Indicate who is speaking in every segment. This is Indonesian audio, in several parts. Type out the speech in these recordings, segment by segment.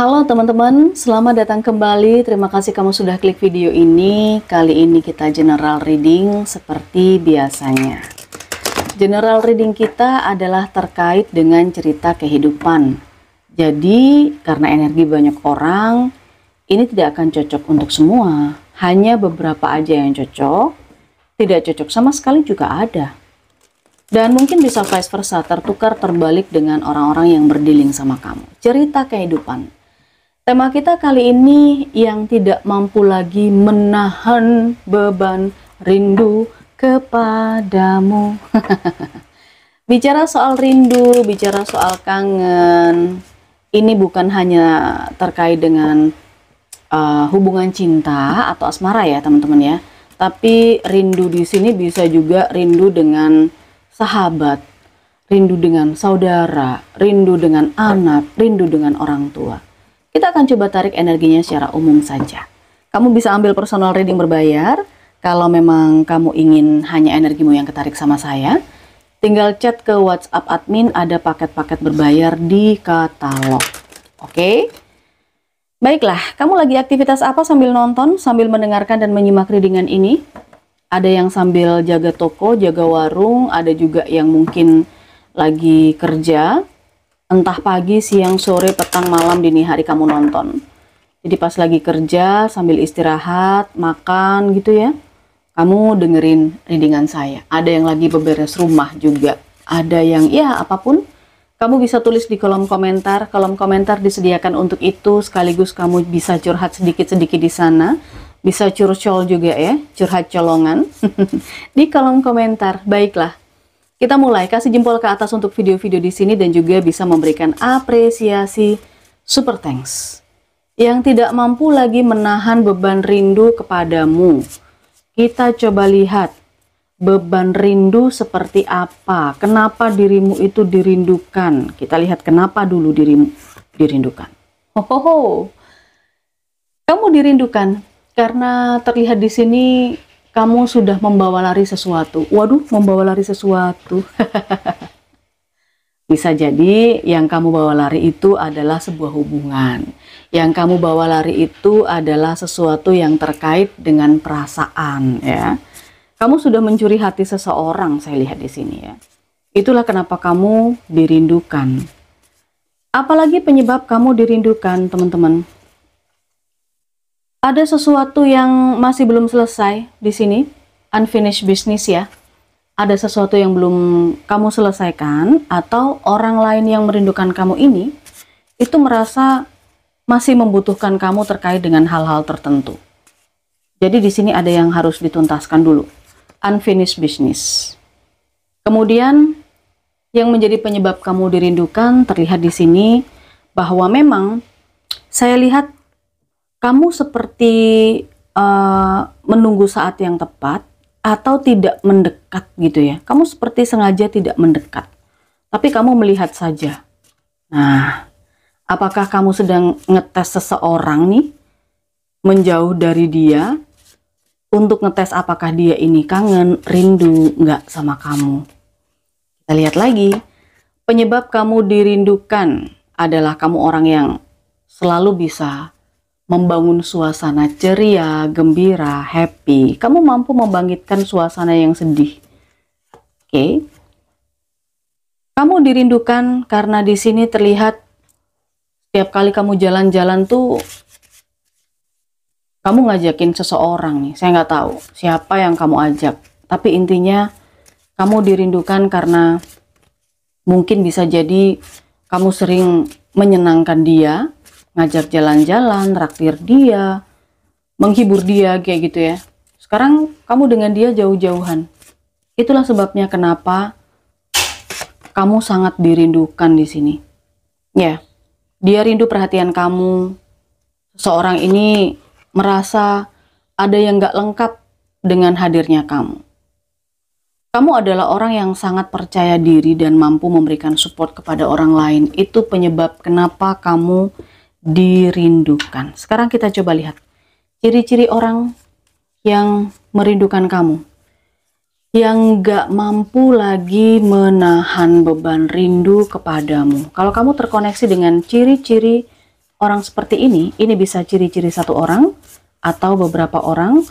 Speaker 1: Halo teman-teman, selamat datang kembali. Terima kasih kamu sudah klik video ini. Kali ini kita general reading seperti biasanya. General reading kita adalah terkait dengan cerita kehidupan. Jadi, karena energi banyak orang, ini tidak akan cocok untuk semua. Hanya beberapa aja yang cocok. Tidak cocok sama sekali juga ada. Dan mungkin bisa vice versa, tertukar terbalik dengan orang-orang yang berdealing sama kamu. Cerita kehidupan. Tema kita kali ini yang tidak mampu lagi menahan beban rindu kepadamu. Bicara soal rindu, bicara soal kangen, ini bukan hanya terkait dengan hubungan cinta atau asmara ya teman-teman ya. Tapi rindu di sini bisa juga rindu dengan sahabat, rindu dengan saudara, rindu dengan anak, rindu dengan orang tua. Kita akan coba tarik energinya secara umum saja. Kamu bisa ambil personal reading berbayar. Kalau memang kamu ingin hanya energimu yang ketarik sama saya, tinggal chat ke WhatsApp admin, ada paket-paket berbayar di katalog. Oke? Baiklah, kamu lagi aktivitas apa sambil nonton, sambil mendengarkan dan menyimak readingan ini? Ada yang sambil jaga toko, jaga warung, ada juga yang mungkin lagi kerja. Entah pagi, siang, sore, petang, malam, dini hari kamu nonton. Jadi pas lagi kerja, sambil istirahat, makan gitu ya, kamu dengerin readingan saya. Ada yang lagi beberes rumah juga. Ada yang ya apapun. Kamu bisa tulis di kolom komentar. Kolom komentar disediakan untuk itu. Sekaligus kamu bisa curhat sedikit-sedikit di sana. Bisa curcol juga ya, curhat colongan. Di kolom komentar. Baiklah. Kita mulai, kasih jempol ke atas untuk video-video di sini dan juga bisa memberikan apresiasi super thanks. Yang tidak mampu lagi menahan beban rindu kepadamu. Kita coba lihat beban rindu seperti apa. Kenapa dirimu itu dirindukan? Kita lihat kenapa dulu dirimu dirindukan. Hohoho. Kamu dirindukan karena terlihat di sini kamu sudah membawa lari sesuatu. Waduh, membawa lari sesuatu. Bisa jadi yang kamu bawa lari itu adalah sebuah hubungan. Yang kamu bawa lari itu adalah sesuatu yang terkait dengan perasaan, ya. Kamu sudah mencuri hati seseorang, saya lihat di sini ya. Itulah kenapa kamu dirindukan. Apalagi penyebab kamu dirindukan, teman-teman. Ada sesuatu yang masih belum selesai di sini, unfinished business ya. Ada sesuatu yang belum kamu selesaikan, atau orang lain yang merindukan kamu ini, itu merasa masih membutuhkan kamu terkait dengan hal-hal tertentu. Jadi di sini ada yang harus dituntaskan dulu, unfinished business. Kemudian yang menjadi penyebab kamu dirindukan terlihat di sini bahwa memang saya lihat kamu seperti menunggu saat yang tepat atau tidak mendekat gitu ya. Kamu seperti sengaja tidak mendekat, tapi kamu melihat saja. Nah, apakah kamu sedang ngetes seseorang nih, menjauh dari dia, untuk ngetes apakah dia ini kangen, rindu nggak sama kamu? Kita lihat lagi, penyebab kamu dirindukan adalah kamu orang yang selalu bisa membangun suasana ceria, gembira, happy. Kamu mampu membangkitkan suasana yang sedih. Oke. Kamu dirindukan karena di sini terlihat setiap kali kamu jalan-jalan tuh kamu ngajakin seseorang nih. Saya nggak tahu siapa yang kamu ajak. Tapi intinya kamu dirindukan karena mungkin bisa jadi kamu sering menyenangkan dia, ngajak jalan-jalan, traktir dia, menghibur dia kayak gitu ya. Sekarang kamu dengan dia jauh-jauhan. Itulah sebabnya kenapa kamu sangat dirindukan di sini. Ya, dia rindu perhatian kamu. Seorang ini merasa ada yang gak lengkap dengan hadirnya kamu. Kamu adalah orang yang sangat percaya diri dan mampu memberikan support kepada orang lain. Itu penyebab kenapa kamu dirindukan. Sekarang kita coba lihat ciri-ciri orang yang merindukan kamu, yang gak mampu lagi menahan beban rindu kepadamu. Kalau kamu terkoneksi dengan ciri-ciri orang seperti ini bisa ciri-ciri satu orang atau beberapa orang.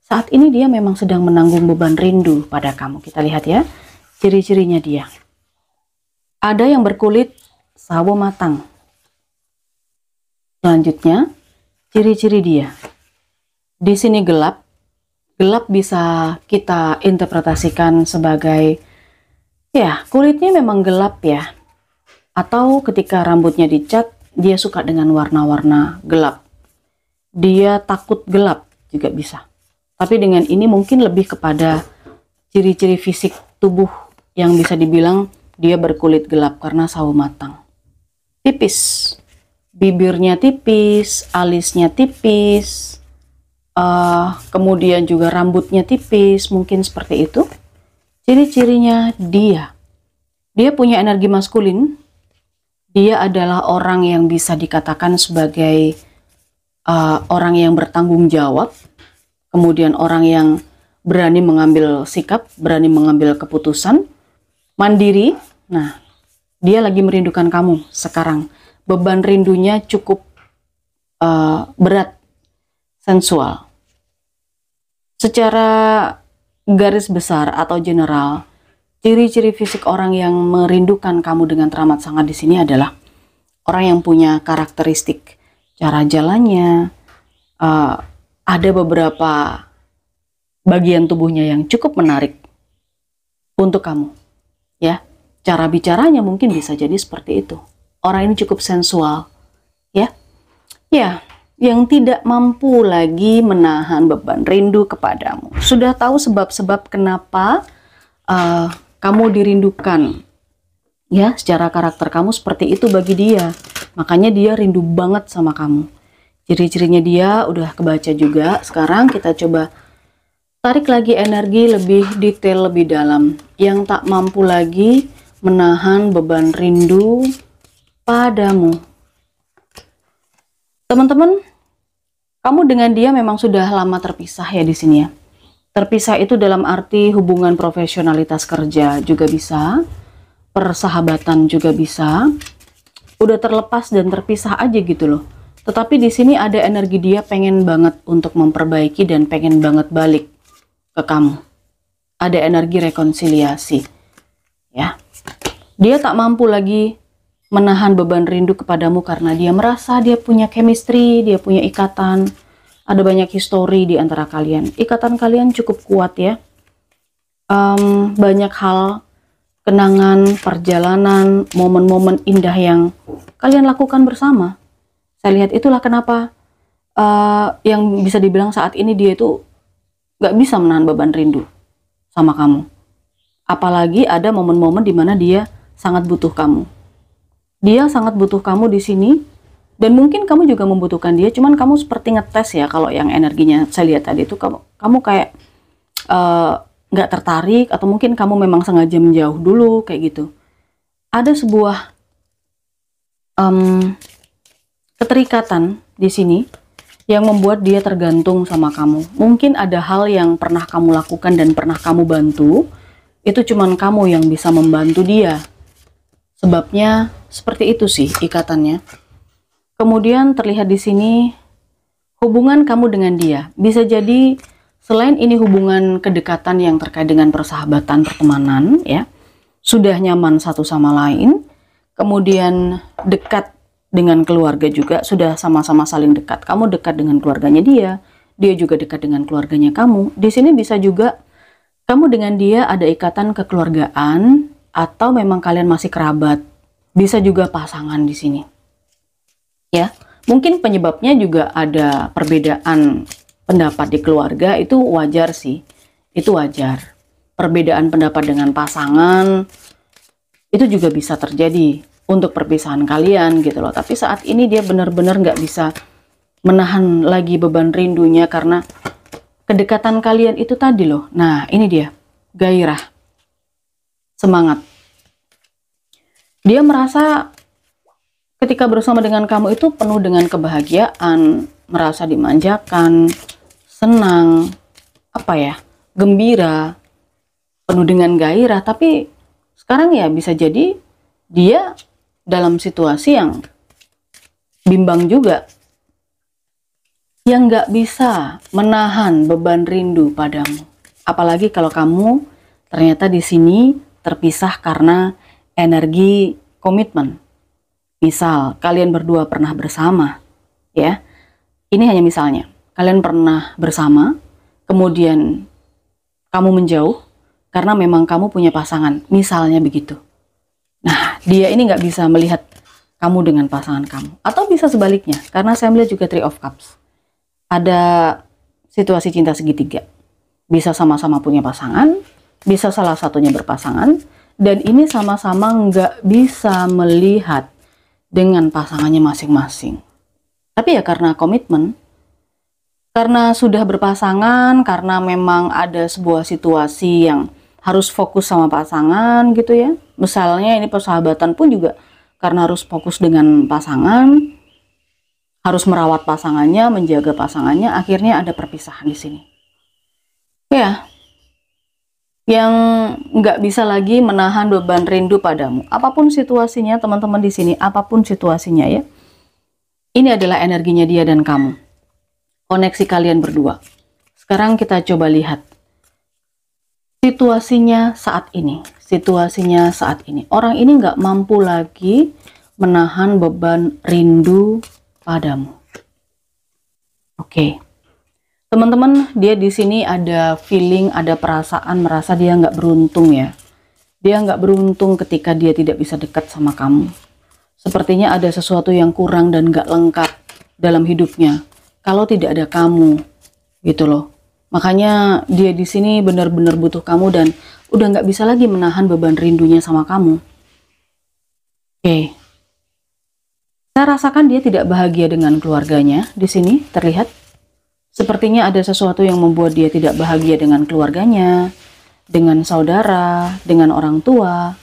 Speaker 1: Saat ini dia memang sedang menanggung beban rindu pada kamu. Kita lihat ya, ciri-cirinya dia. Ada yang berkulit sawo matang. Selanjutnya, ciri-ciri dia. Di sini gelap. Gelap bisa kita interpretasikan sebagai, ya, kulitnya memang gelap ya. Atau ketika rambutnya dicat, dia suka dengan warna-warna gelap. Dia takut gelap juga bisa. Tapi dengan ini mungkin lebih kepada ciri-ciri fisik tubuh yang bisa dibilang dia berkulit gelap karena sawo matang. Tipis. Bibirnya tipis, alisnya tipis, kemudian juga rambutnya tipis, mungkin seperti itu. Ciri-cirinya dia punya energi maskulin. Dia adalah orang yang bisa dikatakan sebagai orang yang bertanggung jawab, kemudian orang yang berani mengambil sikap, berani mengambil keputusan, mandiri. Nah, dia lagi merindukan kamu sekarang. Beban rindunya cukup berat, sensual. Secara garis besar atau general, ciri-ciri fisik orang yang merindukan kamu dengan teramat sangat di sini adalah orang yang punya karakteristik cara jalannya, ada beberapa bagian tubuhnya yang cukup menarik untuk kamu, ya. Cara bicaranya mungkin bisa jadi seperti itu. Orang ini cukup sensual, ya. Ya, yang tidak mampu lagi menahan beban rindu kepadamu. Sudah tahu sebab-sebab kenapa kamu dirindukan, ya. Secara karakter kamu seperti itu bagi dia, makanya dia rindu banget sama kamu. Ciri-cirinya dia udah kebaca juga. Sekarang kita coba tarik lagi energi lebih detail, lebih dalam. Yang tak mampu lagi menahan beban rindu padamu. Teman-teman, kamu dengan dia memang sudah lama terpisah ya di sini ya. Terpisah itu dalam arti hubungan profesionalitas kerja juga bisa, persahabatan juga bisa. Udah terlepas dan terpisah aja gitu loh. Tetapi di sini ada energi dia pengen banget untuk memperbaiki dan pengen banget balik ke kamu. Ada energi rekonsiliasi. Ya. Dia tak mampu lagi menahan beban rindu kepadamu karena dia merasa dia punya chemistry, dia punya ikatan, ada banyak histori di antara kalian. Ikatan kalian cukup kuat ya. Banyak hal, kenangan, perjalanan, momen-momen indah yang kalian lakukan bersama. Saya lihat itulah kenapa yang bisa dibilang saat ini dia itu gak bisa menahan beban rindu sama kamu. Apalagi ada momen-momen dimana dia sangat butuh kamu. Dia sangat butuh kamu di sini, dan mungkin kamu juga membutuhkan dia. Cuman kamu seperti ngetes ya, kalau yang energinya saya lihat tadi itu kamu kayak nggak tertarik, atau mungkin kamu memang sengaja menjauh dulu kayak gitu. Ada sebuah keterikatan di sini yang membuat dia tergantung sama kamu. Mungkin ada hal yang pernah kamu lakukan dan pernah kamu bantu, itu cuman kamu yang bisa membantu dia. Sebabnya seperti itu sih ikatannya. Kemudian terlihat di sini hubungan kamu dengan dia. Bisa jadi selain ini hubungan kedekatan yang terkait dengan persahabatan, pertemanan ya. Sudah nyaman satu sama lain. Kemudian dekat dengan keluarga juga, sudah sama-sama saling dekat. Kamu dekat dengan keluarganya dia juga dekat dengan keluarganya kamu. Di sini bisa juga kamu dengan dia ada ikatan kekeluargaan, atau memang kalian masih kerabat. Bisa juga pasangan di sini. Ya, mungkin penyebabnya juga ada perbedaan pendapat di keluarga, itu wajar sih. Itu wajar. Perbedaan pendapat dengan pasangan itu juga bisa terjadi untuk perpisahan kalian gitu loh. Tapi saat ini dia benar-benar nggak bisa menahan lagi beban rindunya karena kedekatan kalian itu tadi loh. Nah, ini dia, gairah. Semangat. Dia merasa ketika bersama dengan kamu itu penuh dengan kebahagiaan, merasa dimanjakan, senang, gembira, penuh dengan gairah. Tapi sekarang ya bisa jadi dia dalam situasi yang bimbang juga, yang nggak bisa menahan beban rindu padamu. Apalagi kalau kamu ternyata di sini terpisah karena energi komitmen. Misal kalian berdua pernah bersama, ya. Ini hanya misalnya. Kalian pernah bersama, kemudian kamu menjauh karena memang kamu punya pasangan, misalnya begitu. Nah, dia ini nggak bisa melihat kamu dengan pasangan kamu. Atau bisa sebaliknya, karena saya melihat juga Three of Cups. Ada situasi cinta segitiga. Bisa sama-sama punya pasangan, bisa salah satunya berpasangan, dan ini sama-sama nggak bisa melihat dengan pasangannya masing-masing. Tapi ya karena komitmen, karena sudah berpasangan, karena memang ada sebuah situasi yang harus fokus sama pasangan gitu ya. Misalnya ini persahabatan pun juga karena harus fokus dengan pasangan, harus merawat pasangannya, menjaga pasangannya, akhirnya ada perpisahan di sini. Ya, yang nggak bisa lagi menahan beban rindu padamu. Apapun situasinya teman-teman di sini, apapun situasinya ya. Ini adalah energinya dia dan kamu. Koneksi kalian berdua. Sekarang kita coba lihat situasinya saat ini. Situasinya saat ini. Orang ini nggak mampu lagi menahan beban rindu padamu. Oke. Teman-teman, dia di sini ada feeling, ada perasaan merasa dia nggak beruntung ya. Dia nggak beruntung ketika dia tidak bisa dekat sama kamu. Sepertinya ada sesuatu yang kurang dan nggak lengkap dalam hidupnya kalau tidak ada kamu, gitu loh. Makanya dia di sini benar-benar butuh kamu dan udah nggak bisa lagi menahan beban rindunya sama kamu. Oke. Saya rasakan dia tidak bahagia dengan keluarganya di sini terlihat. Sepertinya ada sesuatu yang membuat dia tidak bahagia dengan keluarganya, dengan saudara, dengan orang tua,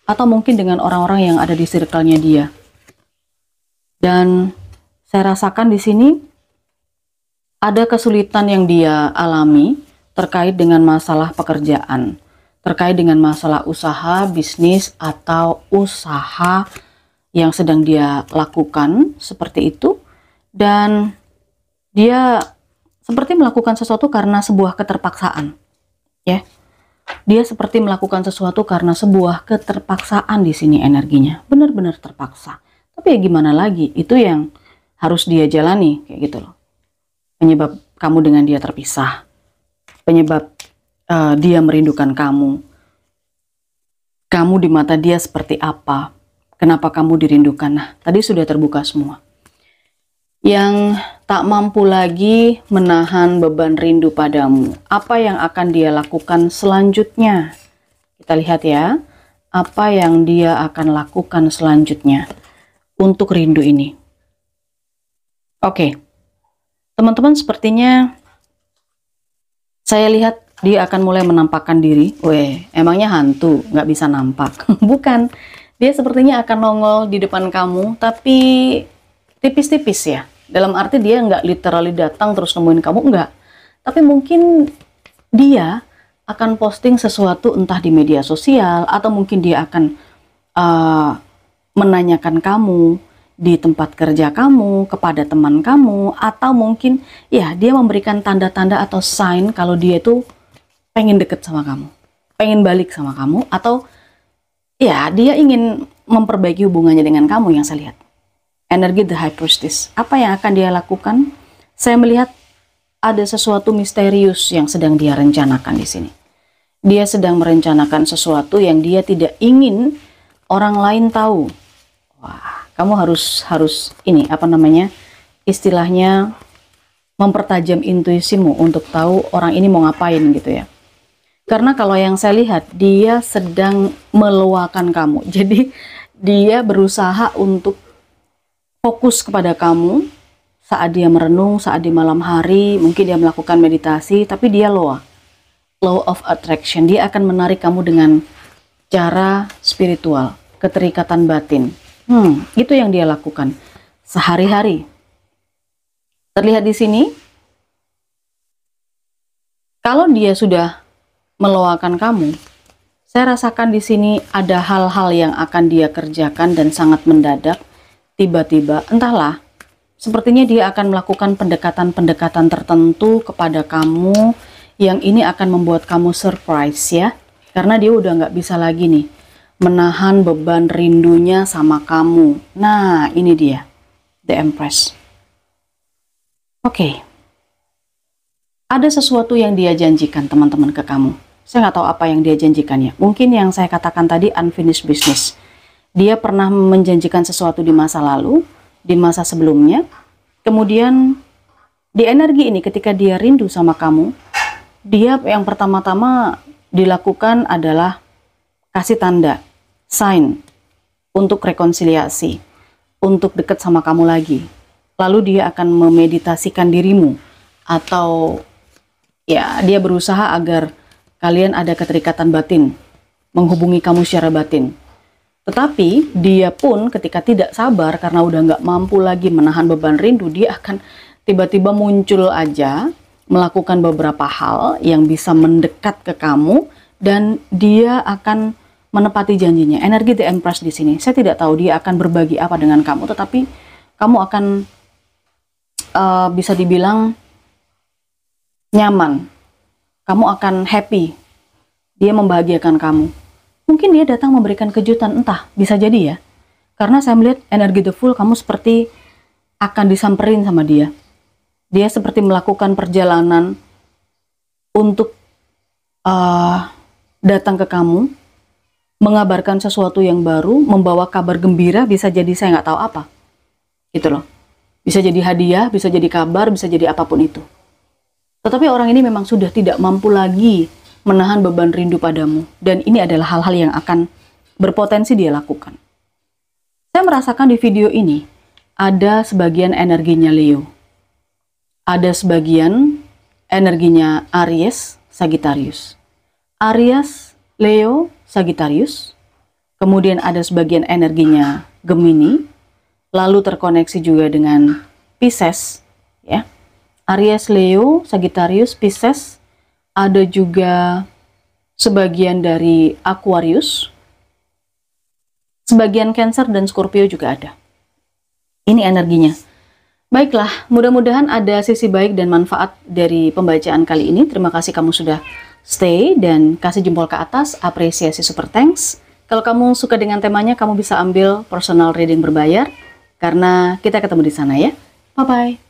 Speaker 1: atau mungkin dengan orang-orang yang ada di circle-nya dia. Dan saya rasakan di sini ada kesulitan yang dia alami terkait dengan masalah pekerjaan, terkait dengan masalah usaha, bisnis, atau usaha yang sedang dia lakukan seperti itu. Dan dia seperti melakukan sesuatu karena sebuah keterpaksaan, ya. Dia seperti melakukan sesuatu karena sebuah keterpaksaan di sini energinya, benar-benar terpaksa. Tapi ya gimana lagi, itu yang harus dia jalani, kayak gitu loh. Penyebab kamu dengan dia terpisah, penyebab dia merindukan kamu di mata dia seperti apa, kenapa kamu dirindukan. Nah, tadi sudah terbuka semua. Yang tak mampu lagi menahan beban rindu padamu, apa yang akan dia lakukan selanjutnya? Kita lihat ya, apa yang dia akan lakukan selanjutnya untuk rindu ini. Oke. Teman-teman, sepertinya saya lihat dia akan mulai menampakkan diri. Emangnya hantu nggak bisa nampak? Bukan, dia sepertinya akan nongol di depan kamu, tapi tipis-tipis ya. Dalam arti dia nggak literally datang terus nemuin kamu, enggak. Tapi mungkin dia akan posting sesuatu entah di media sosial, atau mungkin dia akan menanyakan kamu di tempat kerja kamu, kepada teman kamu, atau mungkin ya dia memberikan tanda-tanda atau sign kalau dia itu pengen deket sama kamu, pengen balik sama kamu, atau ya dia ingin memperbaiki hubungannya dengan kamu yang saya lihat. Energi The High Priestess, apa yang akan dia lakukan? Saya melihat ada sesuatu misterius yang sedang dia rencanakan di sini. Dia sedang merencanakan sesuatu yang dia tidak ingin orang lain tahu. Wah, kamu harus ini apa namanya, istilahnya mempertajam intuisimu untuk tahu orang ini mau ngapain gitu ya. Karena kalau yang saya lihat dia sedang meluakan kamu. Jadi dia berusaha untuk fokus kepada kamu saat dia merenung, saat di malam hari, mungkin dia melakukan meditasi, tapi dia law of attraction. Dia akan menarik kamu dengan cara spiritual, keterikatan batin. Itu yang dia lakukan sehari-hari. Terlihat di sini, kalau dia sudah meluakan kamu, saya rasakan di sini ada hal-hal yang akan dia kerjakan dan sangat mendadak, tiba-tiba, entahlah Sepertinya dia akan melakukan pendekatan-pendekatan tertentu kepada kamu yang ini akan membuat kamu surprise ya. Karena dia udah nggak bisa lagi nih menahan beban rindunya sama kamu. Nah, ini dia, The Empress. Oke. Ada sesuatu yang dia janjikan teman-teman ke kamu. Saya nggak tahu apa yang dia janjikan ya. Mungkin yang saya katakan tadi unfinished business. Dia pernah menjanjikan sesuatu di masa lalu, di masa sebelumnya. Kemudian di energi ini ketika dia rindu sama kamu, dia yang pertama-tama dilakukan adalah kasih tanda, sign, untuk rekonsiliasi, untuk dekat sama kamu lagi. Lalu dia akan memeditasikan dirimu, atau ya dia berusaha agar kalian ada keterikatan batin, menghubungi kamu secara batin. Tetapi dia pun ketika tidak sabar karena udah nggak mampu lagi menahan beban rindu, dia akan tiba-tiba muncul aja, melakukan beberapa hal yang bisa mendekat ke kamu, dan dia akan menepati janjinya. Energi The Empress di sini, saya tidak tahu dia akan berbagi apa dengan kamu, tetapi kamu akan bisa dibilang nyaman. Kamu akan happy. Dia membahagiakan kamu. Mungkin dia datang memberikan kejutan, entah, bisa jadi ya. Karena saya melihat energi The Fool, kamu seperti akan disamperin sama dia. Dia seperti melakukan perjalanan untuk datang ke kamu, mengabarkan sesuatu yang baru, membawa kabar gembira, bisa jadi saya nggak tahu apa. Gitu loh. Bisa jadi hadiah, bisa jadi kabar, bisa jadi apapun itu. Tetapi orang ini memang sudah tidak mampu lagi menahan beban rindu padamu. Dan ini adalah hal-hal yang akan berpotensi dia lakukan. Saya merasakan di video ini, ada sebagian energinya Leo. Ada sebagian energinya Aries, Sagittarius. Aries, Leo, Sagittarius. Kemudian ada sebagian energinya Gemini. Lalu terkoneksi juga dengan Pisces, ya. Aries, Leo, Sagittarius, Pisces. Ada juga sebagian dari Aquarius. Sebagian Cancer dan Scorpio juga ada. Ini energinya. Baiklah, mudah-mudahan ada sisi baik dan manfaat dari pembacaan kali ini. Terima kasih kamu sudah stay dan kasih jempol ke atas, apresiasi super thanks. Kalau kamu suka dengan temanya, kamu bisa ambil personal reading berbayar, karena kita ketemu di sana ya. Bye-bye.